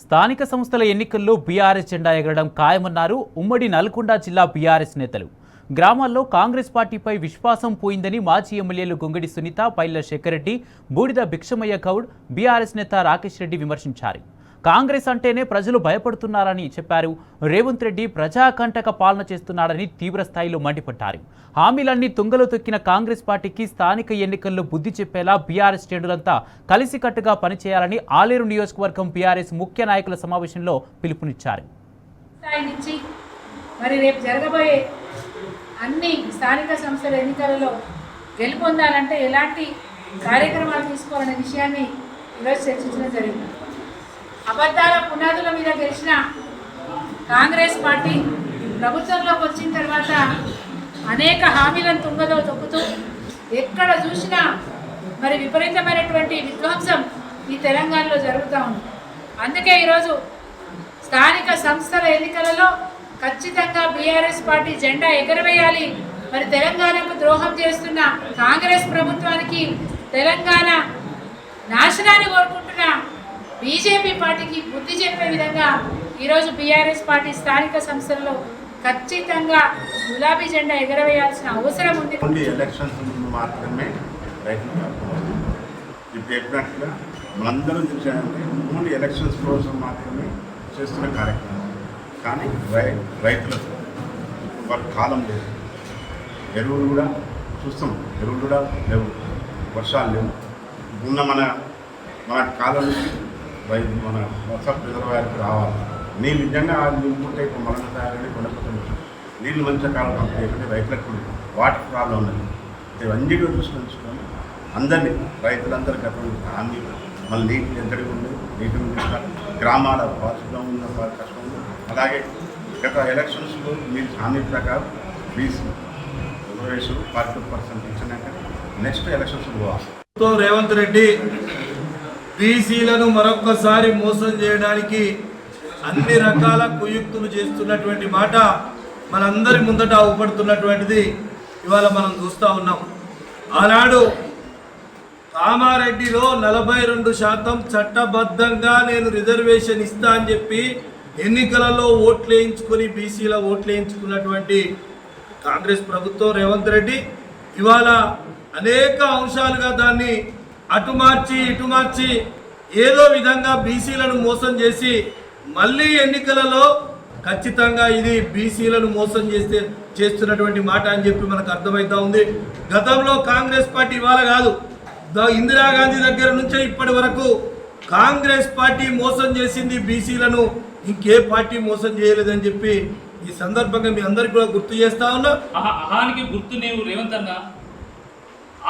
స్థానిక సంస్థల ఎన్నికల్లో బీఆర్ఎస్ జెండా ఎగరడం ఖాయమన్నారు ఉమ్మడి నల్గొండ జిల్లా బీఆర్ఎస్ నేతలు. గ్రామాల్లో కాంగ్రెస్ పార్టీపై విశ్వాసం పోయిందని మాజీ ఎమ్మెల్యేలు గొంగడి సునీత, పైల శేఖర్ రెడ్డి, బూడిద భిక్షమయ్య గౌడ్, బీఆర్ఎస్ నేత రాకేష్ రెడ్డి విమర్శించారు. కాంగ్రెస్ అంటేనే ప్రజలు భయపడుతున్నారని చెప్పారు. రేవంత్ రెడ్డి ప్రజాకంటక పాలన చేస్తున్నాడని తీవ్ర స్థాయిలో మండిపడ్డారు. హామీలన్నీ తుంగలో తొక్కిన కాంగ్రెస్ పార్టీకి స్థానిక ఎన్నికల్లో బుద్ధి చెప్పేలా బీఆర్ఎస్ శ్రేణులంతా కలిసికట్టుగా పనిచేయాలని ఆలేరు నియోజకవర్గం బీఆర్ఎస్ ముఖ్య నాయకుల సమావేశంలో పిలుపునిచ్చారు. మరి రేపు జరగబోయే అన్ని స్థానిక సంస్థల ఎన్నికలలో గెలుపొందాలంటే ఎలాంటి కార్యక్రమాలు తీసుకోవాలనే విషయాన్ని ఈరోజు చర్చించడం జరిగింది. అబద్ధాల పునాదుల మీద గెలిచిన కాంగ్రెస్ పార్టీ ప్రభుత్వంలోకి వచ్చిన తర్వాత అనేక హామీలను తుంగలో తొక్కుతూ ఎక్కడ చూసినా మరి విపరీతమైనటువంటి విధ్వంసం ఈ తెలంగాణలో జరుగుతూ ఉంది. అందుకే ఈరోజు స్థానిక సంస్థల ఎన్నికలలో ఖచ్చితంగా బీఆర్ఎస్ పార్టీ జెండా ఎగరవేయాలి. మరి తెలంగాణకు ద్రోహం చేస్తున్న కాంగ్రెస్ ప్రభుత్వానికి, తెలంగాణ నాశనాన్ని కోరుకుంటున్న బీజేపీ పార్టీకి బుద్ధి చెప్పే విధంగా ఈరోజు బీఆర్ఎస్ పార్టీ స్థానిక సంస్థల్లో ఖచ్చితంగా గులాబీ జెండా ఎగరవేయాల్సిన అవసరం ఉంది. ఎలక్షన్స్ మాత్రమే చెప్పినట్టుగా మనందరం చూసామంటే ఓన్లీ ఎలక్షన్స్ కోసం మాత్రమే చేస్తున్న కార్యక్రమం. కానీ రైతులకు వారి కాలం లేదు. ఎరువులు కూడా చూస్తాం, ఎరువులు కూడా లేవు, వర్షాలు లేవు. ఉన్న మన కాలం రైతు మన వర్షాప్ రిజర్వాయర్కి రావాలి. నీళ్ళు నిజంగా నింపుకుంటే ఇప్పుడు మరణ తయారని కొనకపోతే నీళ్ళు మంచిగా కాలం కంపెనీ రైతులకు వాటర్ ప్రాబ్లం ఉన్నది. ఇవన్నీ దృష్టి ఉంచుకొని అందరినీ రైతులందరికీ అటువంటి హామీ మళ్ళీ నీటి ఎద్దడిగా ఉంది, నీటి గ్రామాల వాసుగా ఉన్న వారి కష్టం ఉంది. అలాగే గత ఎలక్షన్స్లో మీరు హామీ ప్రకారం బీసీ రిజర్వేషన్ 42% ఇచ్చినాక నెక్స్ట్ ఎలక్షన్స్ పోవాలి. రేవంత్ రెడ్డి బీసీలను మరొక్కసారి మోసం చేయడానికి అన్ని రకాల కుయుక్తులు చేస్తున్నటువంటి మాట మనందరి ముందట ఊపడుతున్నటువంటిది ఇవాళ మనం చూస్తూ ఉన్నాం. ఆనాడు కామారెడ్డిలో 42% చట్టబద్ధంగా నేను రిజర్వేషన్ ఇస్తా అని చెప్పి ఎన్నికలలో ఓట్లు వేయించుకొని బీసీల ఓట్లు వేయించుకున్నటువంటి కాంగ్రెస్ ప్రభుత్వం రేవంత్ రెడ్డి ఇవాళ అనేక అంశాలుగా దాన్ని అటు మార్చి ఇటు మార్చి ఏదో విధంగా బీసీలను మోసం చేసి మళ్ళీ ఎన్నికలలో ఖచ్చితంగా ఇది బీసీలను మోసం చేస్తున్నటువంటి మాట అని చెప్పి మనకు అర్థమవుతా ఉంది. గతంలో కాంగ్రెస్ పార్టీ ఇవాళ కాదు, ఇందిరాగాంధీ దగ్గర నుంచే ఇప్పటి వరకు కాంగ్రెస్ పార్టీ మోసం చేసింది బీసీలను, ఇంకే పార్టీ మోసం చేయలేదని చెప్పి ఈ సందర్భంగా మీ అందరికి కూడా గుర్తు చేస్తా ఉన్నా. అహానికి గుర్తు నీవు రేవంత్ అన్న,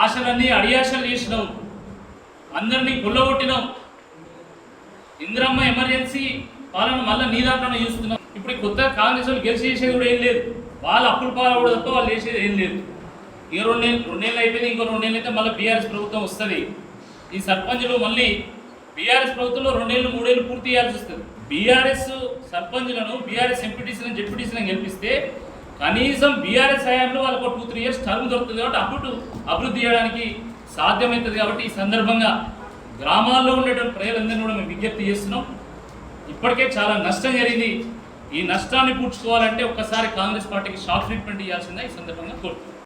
ఆశలన్నీ అడియాశలు చేసినావు, అందరినీ కొల్లగొట్టినావు. ఇందిరమ్మ ఎమర్జెన్సీ పాలన మళ్ళీ నీ దాంట్లోనే చూస్తున్నాం. ఇప్పుడు కొత్త కాంగ్రెస్ వాళ్ళు గెలిచి చేసేది కూడా ఏం లేదు, వాళ్ళు అప్పులు పాలవడం తప్ప వాళ్ళు చేసేది ఏం లేదు. ఇక రెండేళ్ళు అయిపోయింది, ఇంకో 2 నెలలు అయితే మళ్ళీ బీఆర్ఎస్ ప్రభుత్వం వస్తుంది. ఈ సర్పంచులు మళ్ళీ బీఆర్ఎస్ ప్రభుత్వంలో 2 ఏళ్ళు 3 ఏళ్ళు పూర్తి చేయాల్సి వస్తుంది. బీఆర్ఎస్ సర్పంచులను, బీఆర్ఎస్ ఎంపీటీసీలను, జెడ్పీటీసీలను గెలిపిస్తే కనీసం బీఆర్ఎస్ హయాంలో వాళ్ళకు 2-3 ఇయర్స్ టర్మ్ దొరుకుతుంది. కాబట్టి అప్పుడు అభివృద్ధి చేయడానికి సాధ్యమవుతుంది. కాబట్టి ఈ సందర్భంగా గ్రామాల్లో ఉండేటువంటి ప్రజలందరినీ కూడా మేము విజ్ఞప్తి చేస్తున్నాం. ఇప్పటికే చాలా నష్టం జరిగింది. ఈ నష్టాన్ని పూడ్చుకోవాలంటే ఒక్కసారి కాంగ్రెస్ పార్టీకి షాక్ ట్రీట్మెంట్ ఇవ్వాల్సిందే ఈ సందర్భంగా కోరుతున్నాం.